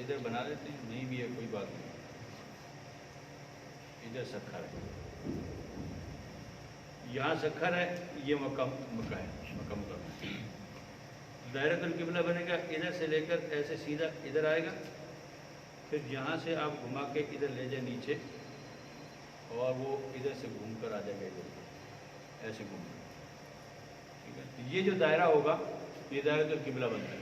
ادھر بنا لیتے ہیں، نہیں بھی ہے کوئی بات نہیں. ادھر سکھر ہے، یہاں سکھر ہے، یہ مکہ ہے، مکہ مکرمہ. دائرۃ القبلہ بنے گا ادھر سے لے کر ایسے سیدھا ادھر آئے گا، پھر یہاں سے آپ گھما کے ادھر لے جائیں نیچے، اور وہ ادھر سے گھوم کر آ جائے گا ادھر، ایسے گھوم کر. ٹھیک ہے، تو یہ جو دائرہ ہوگا یہ دائرۃ القبلہ بنتا ہے.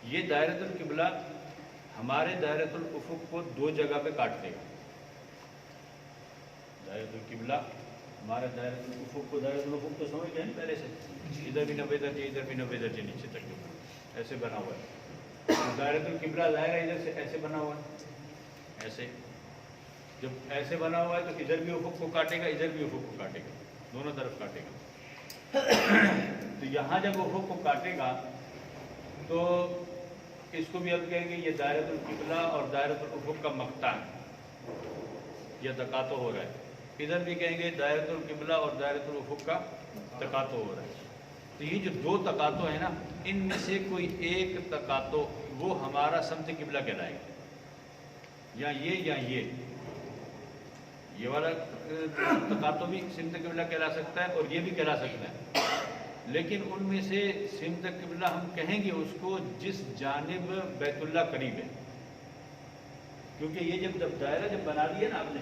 یہ دائرۃ القبلہ ہمارے دائرۃ الافق کو دو جگہ پہ کاٹ دے گا. دائرۃ القبلہ ہمارے دائرۃ الافق کو، دائرۃ الافق تو سمجھ گئے ہیں پہلے سے، ادھر بھی 90 درجے، ادھر بھی 90 درجے نیچے تک جو ایسے بنا ہوا ہے. دائرۃ القبلہ دائرہ ادھر سے ایسے بنا ہوا ہے، ایسے. جب ایسے بنا ہوا ہے تو ادھر بھی افق کو کاٹے گا، ادھر بھی افق کو کاٹے گا، دونوں طرف کاٹے گا. تو یہاں جب افق کو کاٹے گا تو اس کو بھی ہم کہیں گے یہ دائرۃ القبلہ اور دائرۃ الافق کا مقطع ہے، یہ تقاطع ہو رہا ہے. ادھر بھی کہیں گے دائرۃ القبلہ اور دائرۃ الافق کا تقاطع ہو رہا ہے. تو یہ جو دو تقاطع ہیں نا، ان میں سے کوئی ایک تقاطع وہ ہمارا سمت قبلہ کہلائے گا، یا یہ والا تقاطع بھی سمت قبلہ کہلا سکتا ہے اور یہ بھی کہلا سکتا ہے. لیکن ان میں سے سمت قبلہ ہم کہیں گے اس کو جس جانب بیت اللہ قریب ہے، کیونکہ یہ جب دائرہ جب بنا دیا نا آپ نے،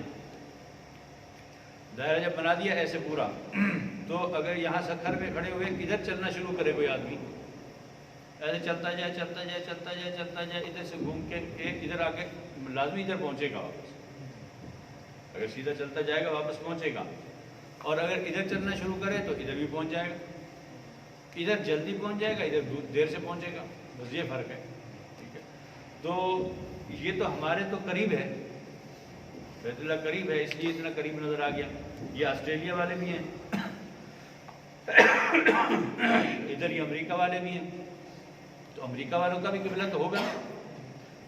دائرہ جب بنا دیا ایسے پورا، تو اگر یہاں سکھر میں کھڑے ہوئے ادھر چلنا شروع کرے کوئی آدمی، ایسے چلتا جائے چلتا جائے چلتا جائے چلتا جائے، ادھر سے گھوم کے ایک ادھر آ کے لازمی ادھر پہنچے گا واپس. اگر سیدھا چلتا جائے گا واپس پہنچے گا، اور اگر ادھر چلنا شروع کرے تو ادھر بھی پہنچ جائے گا. ادھر جلدی پہنچ جائے گا، ادھر دیر سے پہنچے گا، بس یہ فرق ہے. ٹھیک ہے، تو یہ تو ہمارے تو قریب ہے، بیت اللہ قریب ہے، اس لیے اتنا قریب نظر آ گیا. یہ آسٹریلیا والے بھی ہیں، ادھر یہ امریکہ والے بھی ہیں، تو امریکہ والوں کا بھی قبلہ تو ہوگا.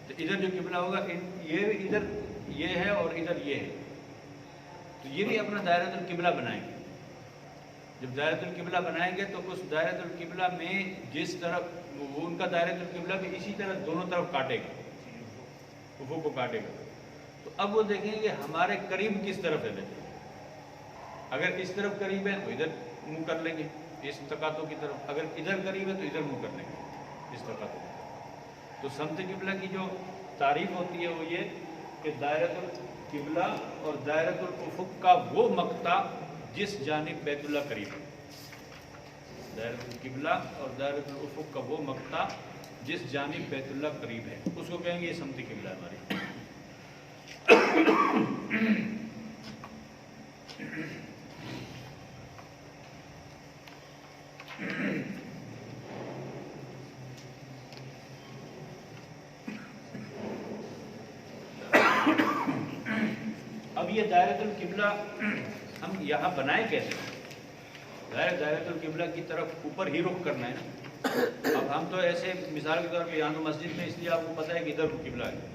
تو ادھر جو قبلہ ہوگا یہ ادھر یہ ہے اور ادھر یہ ہے، تو یہ بھی اپنا دائرۃ القبلہ بنائیں گے. جب دائرۃ القبلہ بنائیں گے تو اس دائرۃ القبلہ میں جس طرف وہ ان کا دائرۃ القبلہ بھی اسی طرح دونوں طرف کاٹے گا، افق کو کاٹے گا. تو اب وہ دیکھیں گے ہمارے قریب کس طرف ہے بیت. اگر اس طرف قریب ہے تو ادھر منہ کر لیں گے اس تقاطع کی طرف، اگر ادھر قریب ہے تو ادھر منہ کر لیں گے اس تقاطع کی طرف. تو سمت قبلہ کی جو تعریف ہوتی ہے وہ یہ کہ دائرۃ القبلہ اور دائرۃ الافق کا وہ مقطع جس جانب بیت اللہ قریب ہے. دائرۃ القبلہ اور دائرۃ الافق کا وہ مقطع جس جانب بیت اللہ قریب ہے، اس کو کہیں گے یہ سمت قبلہ ہماری. اب یہ دائرۃ القبلہ ہم یہاں بنائیں کیسے؟ دائرۃ القبلہ کی طرف اوپر ہی رخ کرنا ہے نا. اب ہم تو ایسے مثال کے طور پہ یہاں تو مسجد میں اس لیے آپ کو پتہ ہے کہ ادھر قبلہ ہے،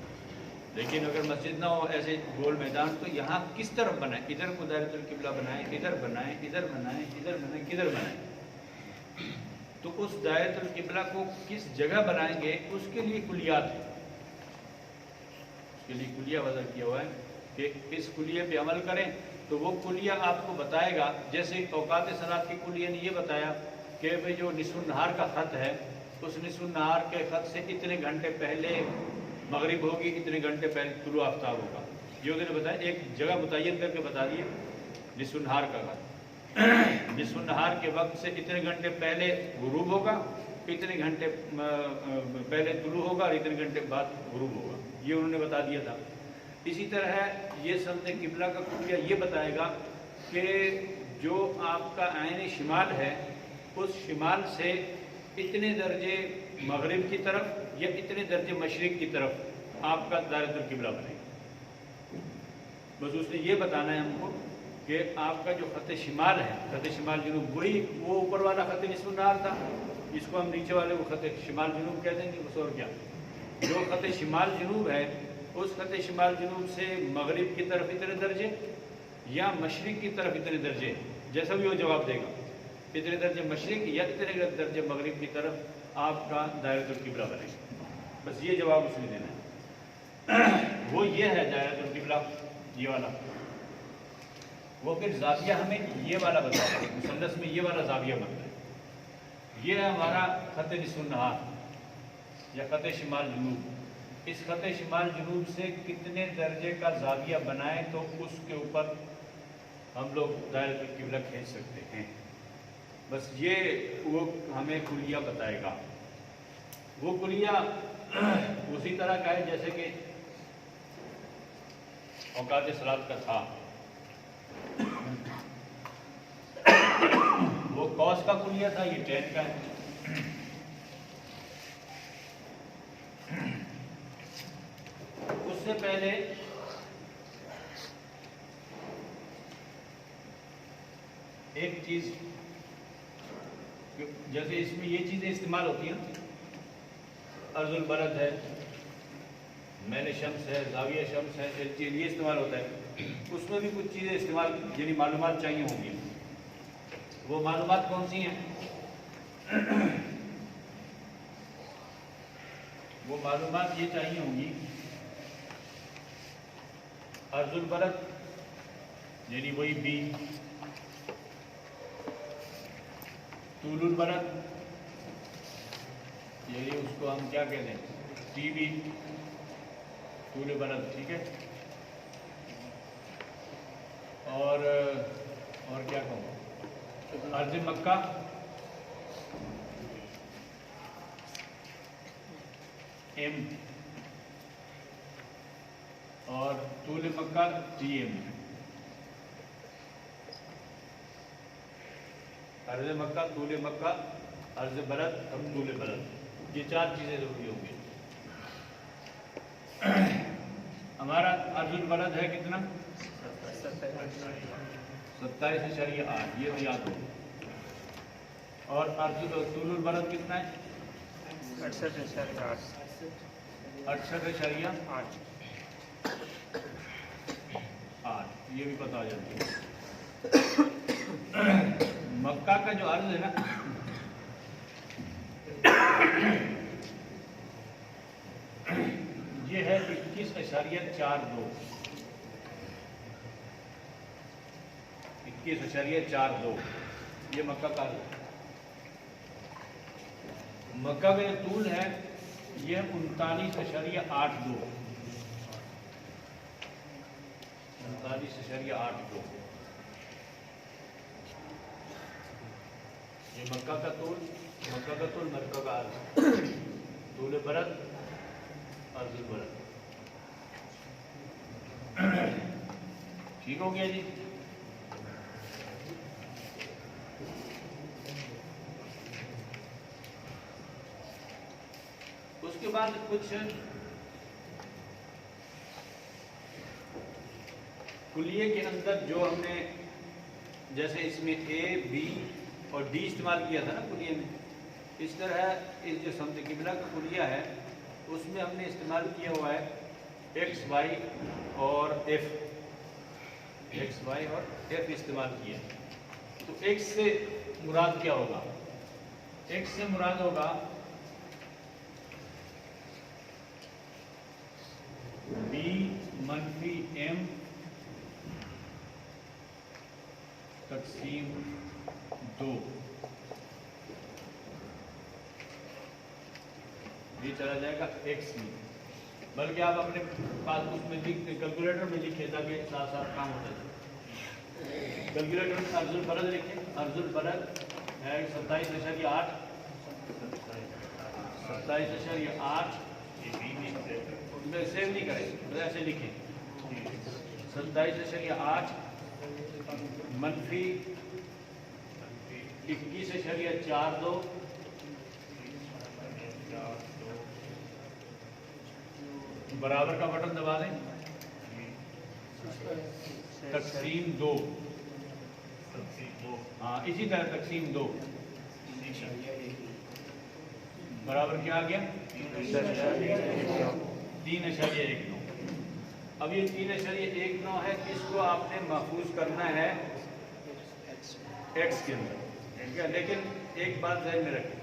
لیکن اگر مسجد نہ ہو ایسے گول میدان تو یہاں کس طرف بنائیں؟ ادھر کو دائرۃ القبلہ بنائیں، ادھر بنائیں، ادھر بنائیں، ادھر بنائیں، کدھر بنائیں؟ تو اس دائرۃ القبلہ کو کس جگہ بنائیں گے اس کے لیے کلیات ہے، اس کے لیے کلیہ وضع کیا ہوا ہے کہ اس کلیے پہ عمل کریں. تو وہ کلیہ آپ کو بتائے گا، جیسے اوقات صلاۃ کی کلیہ نے یہ بتایا کہ بھئی جو نصف النہار کا خط ہے اس نصف النہار کے خط سے اتنے گھنٹے پہلے مغرب ہوگی، اتنے گھنٹے پہلے طلوع آفتاب ہوگا. یہ انہوں نے بتایا، ایک جگہ متعین کر کے بتا دیے نصف النہار کا خط، نصف النہار کے وقت سے اتنے گھنٹے پہلے غروب ہوگا، اتنے گھنٹے پہلے طلوع ہوگا اور اتنے گھنٹے بعد غروب ہوگا. یہ انہوں نے بتا دیا تھا. اسی طرح یہ سمت قبلہ کا کلیہ یہ بتائے گا کہ جو آپ کا عین شمال ہے اس شمال سے اتنے درجے مغرب کی طرف یا اتنے درجے مشرق کی طرف آپ کا دائرۃ القبلہ بنے گا. بس اس نے یہ بتانا ہے ہم کو کہ آپ کا جو خط شمال ہے، خط شمال جنوب، وہی وہ اوپر والا خط نصف النہار تھا، اس کو ہم نیچے والے کو خط شمال جنوب کہہ دیں گے. بس اور کیا، جو خط شمال جنوب ہے اس خط شمال جنوب سے مغرب کی طرف اتنے درجے یا مشرق کی طرف اتنے درجے، جیسا بھی وہ جواب دے گا. اتنے درجے مشرق یا اتنے درجے مغرب کی طرف آپ کا دائرۃ القبلہ بنے گا. بس یہ جواب اس نے دینا ہے. وہ یہ ہے دائرۃ القبلہ یہ والا. وہ پھر زاویہ ہمیں یہ والا بتایا ہے، مثلث میں یہ والا زاویہ بنتا ہے. یہ ہے ہمارا خط نصف النہار یا خط شمال جنوب. اس خط شمال جنوب سے کتنے درجے کا زاویہ بنائیں تو اس کے اوپر ہم لوگ دائرۃ القبلہ کھینچ سکتے ہیں. بس یہ وہ ہمیں کلیہ بتائے گا. وہ کلیہ اسی طرح کا ہے جیسے کہ اوقات صلاۃ کا تھا. وہ کوس کا کلیہ تھا، یہ ٹین کا ہے. اس سے پہلے ایک چیز جیسے اس میں یہ چیزیں استعمال ہوتی ہیں، ارض البلد ہے، میل شمس ہے، زاویہ شمس ہے، یہ استعمال ہوتا ہے. اس میں بھی کچھ چیزیں استعمال یعنی معلومات چاہیے ہوں گی. وہ معلومات کون سی ہیں؟ وہ معلومات یہ چاہیے ہوں گی، ارض البلد یعنی وہی بی، طول البلد یعنی اس کو ہم کیا کہتے ہیں، ٹی بی، طول بلد. ٹھیک ہے. اور کیا کہوں، عرض مکہ، ایم، اور طول مکہ ٹی ایم. عرض مکہ، طول مکہ، عرض بلد اور طول بلد، یہ چار چیزیں ضروری ہوں گی. ہمارا عرض البلد ہے کتنا؟ 27.8، یہ تو یاد ہو. اور طول البلد کتنا ہے؟ 68.8. 68.8. یہ بھی پتہ آ جاتی ہے. مکہ کا جو عرض ہے نا، یہ ہے 21.42. 21.42 یہ مکہ کا عرض ہے. مکہ کا جو طول ہے یہ 39.82. 39.82 یہ مکہ کا طول، مکہ کا عرض، طول برد، عرض البلد. ٹھیک ہو گیا جی. اس کے بعد کچھ کلیے کے اندر جو ہم نے جیسے اس میں اے، بی اور ڈی استعمال کیا تھا نا کلیے میں، اس طرح اس جو سمت قبلہ کا کلیہ ہے اس میں ہم نے استعمال کیا ہوا ہے ایکس، وائی اور ایف. ایکس، وائی اور ایف استعمال کیا. تو ایکس سے مراد کیا ہوگا؟ ایکس سے مراد ہوگا بی منفی ایم تقسیم 2. یہ چلا جائے گا ایکس میں، بلکہ آپ اپنے پاس اس میں کیلکولیٹر میں لکھے تاکہ ساتھ ساتھ کام ہو جائے. کیلکولیٹر میں ارض البلد لکھیں. ارض البلد ہے 27.8. 27.8 میں سیو نہیں کریں، ایسے لکھیں 27.8 منفی 21.42 برابر کا بٹن دبا دیں، تقسیم 2. ہاں اسی طرح تقسیم 2 برابر کیا آ گیا؟ 3.19. اب یہ 3.19 ہے، اس کو آپ نے محفوظ کرنا ہے ایکس کے اندر. ٹھیک ہے، لیکن ایک بات ذہن میں رکھیں،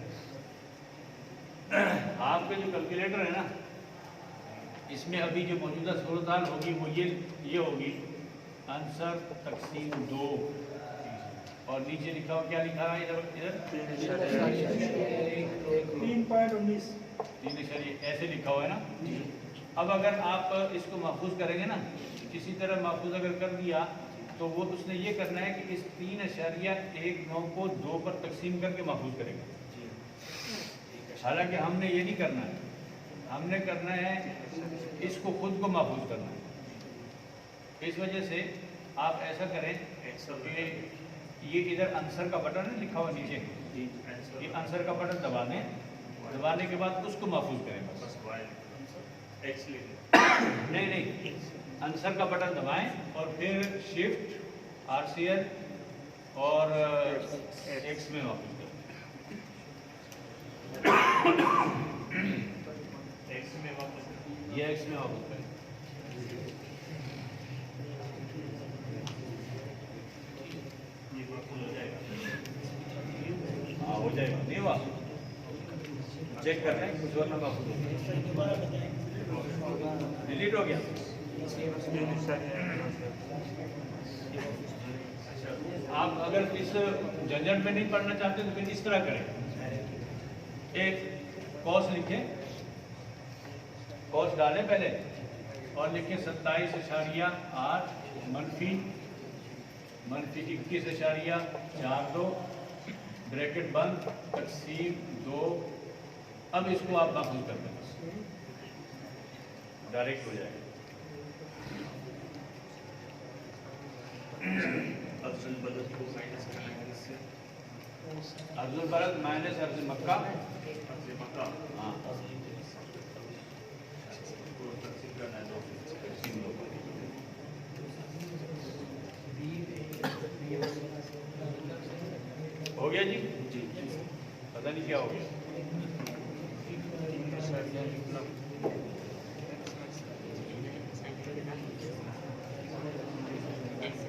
آپ کے جو کیلکولیٹر ہے نا، اس میں ابھی جو موجودہ صورتحال ہوگی وہ یہ ہوگی آنسر تقسیم 2، اور نیچے لکھا ہو، کیا لکھا ہے ادھر 3.19 ایسے لکھا ہوا ہے نا. اب اگر آپ اس کو محفوظ کریں گے نا، کسی طرح محفوظ اگر کر دیا تو وہ اس نے یہ کرنا ہے کہ اس 3.19 کو 2 پر تقسیم کر کے محفوظ کرے گا. حالانکہ ہم نے یہ نہیں کرنا ہے، ہم نے کرنا ہے اس کو خود کو محفوظ کرنا ہے. اس وجہ سے آپ ایسا کریں کہ یہ ادھر آنسر کا بٹن ہے لکھا ہوا نیچے، یہ آنسر کا بٹن دبا دیں، دبانے کے بعد اس کو محفوظ کریں. بس نہیں، آنسر کا بٹن دبائیں اور پھر شفٹ RCL اور ایکس میں محفوظ کریں. یہ ایکس میں محفوظ کریں. ہاں ہو جائے گا. نہیں ہوا، چیک کر رہے ہیں کچھ اور نہ محفوظ ہو گیا، ڈیلیٹ ہو گیا. آپ اگر اس جھنجھٹ میں نہیں پڑھنا چاہتے تو پھر اس طرح کریں، ایک کوس لکھیں، کوس ڈالیں پہلے اور لکھیں 27.8 منفی 21.42 بریکٹ بند تقسیم 2. اب اس کو آپ محفوظ کر دیں، ڈائریکٹ ہو جائے گا. ارض البلد مائنس ارض مکہ. ہاں ہو گیا جی. پتہ نہیں کیا ہو گیا.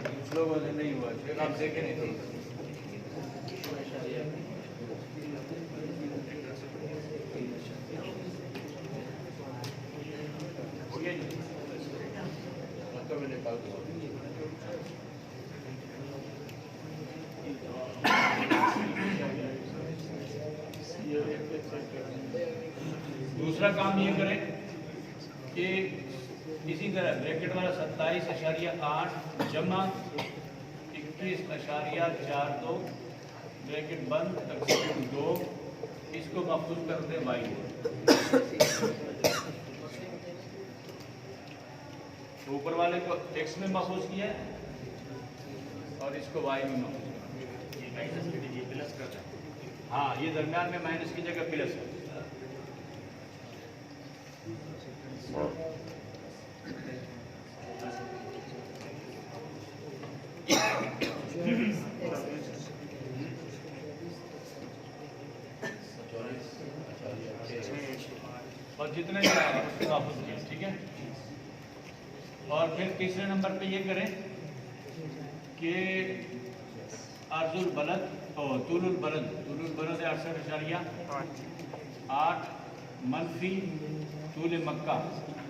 کچھ لوگوں سے نہیں ہوا، آپ دیکھیں نہیں تھے. ہو گیا جی. میں نکال دوں. دوسرا کام یہ کریں کہ اسی طرح بریکٹ والا 27.8 جمع 21.42 بریکٹ بند تقسیم 2، اس کو محفوظ کر دیں وائی. اوپر والے کو ایکس میں محفوظ کیا ہے اور اس کو وائی میں محفوظ کر. ہاں یہ درمیان میں مائنس کی جگہ پلس ہے. اور جتنے بھی آئے اس کو محفوظ کیا. ٹھیک ہے. اور پھر تیسرے نمبر پہ یہ کریں کہ عرض البلد اور طول البلد 68.8 منفی طول مکہ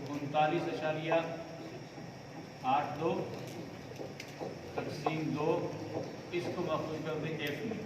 39.82 تقسیم 2، اس کو محفوظ کر دیں ایف میں.